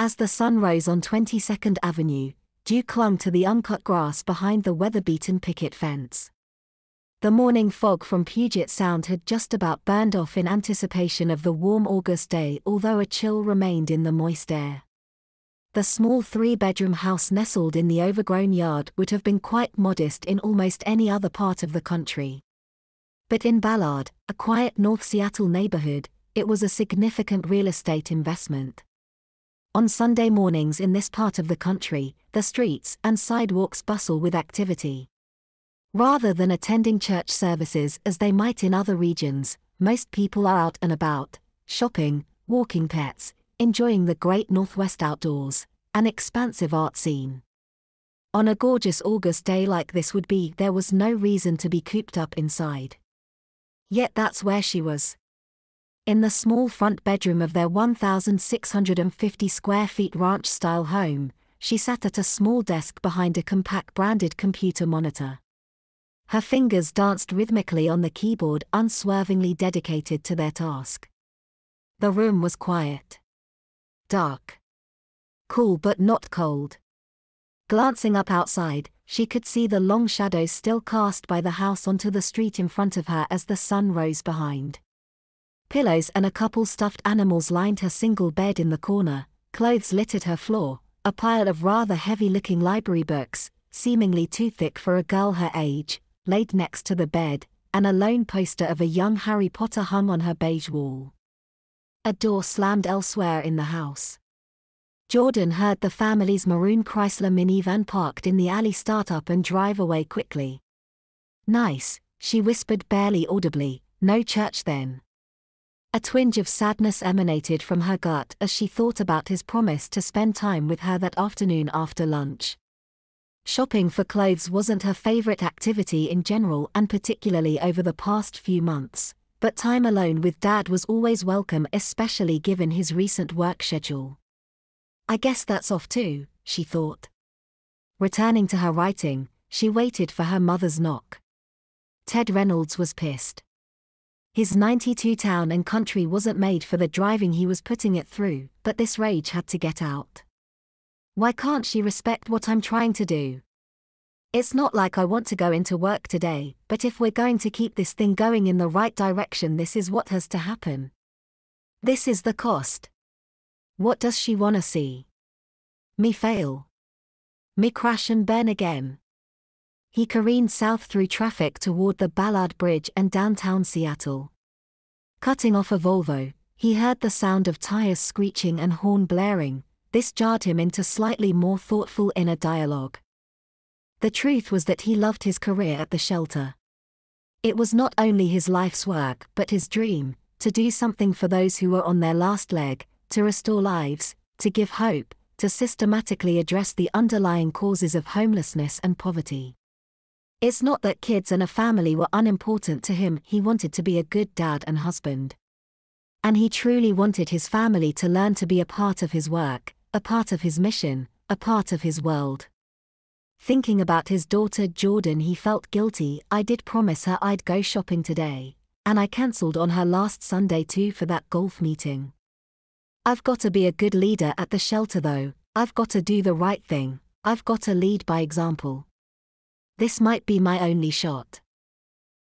As the sun rose on 22nd Avenue, dew clung to the uncut grass behind the weather-beaten picket fence. The morning fog from Puget Sound had just about burned off in anticipation of the warm August day, although a chill remained in the moist air. The small three-bedroom house nestled in the overgrown yard would have been quite modest in almost any other part of the country. But in Ballard, a quiet North Seattle neighborhood, it was a significant real estate investment. On Sunday mornings in this part of the country, the streets and sidewalks bustle with activity. Rather than attending church services as they might in other regions, most people are out and about, shopping, walking pets, enjoying the great Northwest outdoors, an expansive art scene. On a gorgeous August day like this there was no reason to be cooped up inside. Yet that's where she was. In the small front bedroom of their 1,650 square feet ranch-style home, she sat at a small desk behind a compact branded computer monitor. Her fingers danced rhythmically on the keyboard, unswervingly dedicated to their task. The room was quiet. Dark. Cool but not cold. Glancing up outside, she could see the long shadows still cast by the house onto the street in front of her as the sun rose behind. Pillows and a couple stuffed animals lined her single bed in the corner, clothes littered her floor, a pile of rather heavy-looking library books, seemingly too thick for a girl her age, laid next to the bed, and a lone poster of a young Harry Potter hung on her beige wall. A door slammed elsewhere in the house. Jordan heard the family's maroon Chrysler minivan parked in the alley start up and drive away quickly. "Nice," she whispered barely audibly, "no church then." A twinge of sadness emanated from her gut as she thought about his promise to spend time with her that afternoon after lunch. Shopping for clothes wasn't her favorite activity in general, and particularly over the past few months, but time alone with Dad was always welcome, especially given his recent work schedule. "I guess that's off too," she thought. Returning to her writing, she waited for her mother's knock. Ted Reynolds was pissed. His 92 Town and Country wasn't made for the driving he was putting it through, but this rage had to get out. "Why can't she respect what I'm trying to do? It's not like I want to go into work today, but if we're going to keep this thing going in the right direction, this is what has to happen. This is the cost. What does she wanna see? Me fail? Me crash and burn again?" He careened south through traffic toward the Ballard Bridge and downtown Seattle. Cutting off a Volvo, he heard the sound of tires screeching and horn blaring. This jarred him into slightly more thoughtful inner dialogue. The truth was that he loved his career at the shelter. It was not only his life's work but his dream, to do something for those who were on their last leg, to restore lives, to give hope, to systematically address the underlying causes of homelessness and poverty. It's not that kids and a family were unimportant to him, he wanted to be a good dad and husband. And he truly wanted his family to learn to be a part of his work, a part of his mission, a part of his world. Thinking about his daughter Jordan, he felt guilty. "I did promise her I'd go shopping today, and I cancelled on her last Sunday too for that golf meeting. I've got to be a good leader at the shelter though, I've got to do the right thing, I've got to lead by example. This might be my only shot."